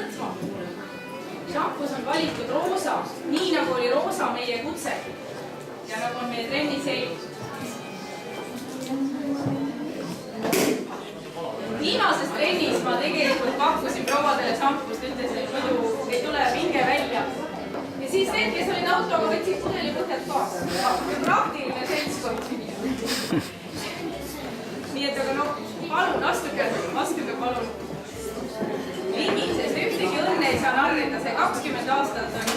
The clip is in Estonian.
võtma. Šampus on valitud roosa, nii nagu oli roosa meie kutse ja nagu on meie trennis eilus. Viimases trennis ma tegelikult pakkusin prouadele šampust, ütlesin, et muidu ei tule vinge välja. Ja siis need, kes olid autoga, võtsid pudeli põhjalt kaasa. Praktiline seltskond. Nii et aga palun, astuge palun. Ligi, sest ühtegi õnne ei saa narrida, see 20 aastat on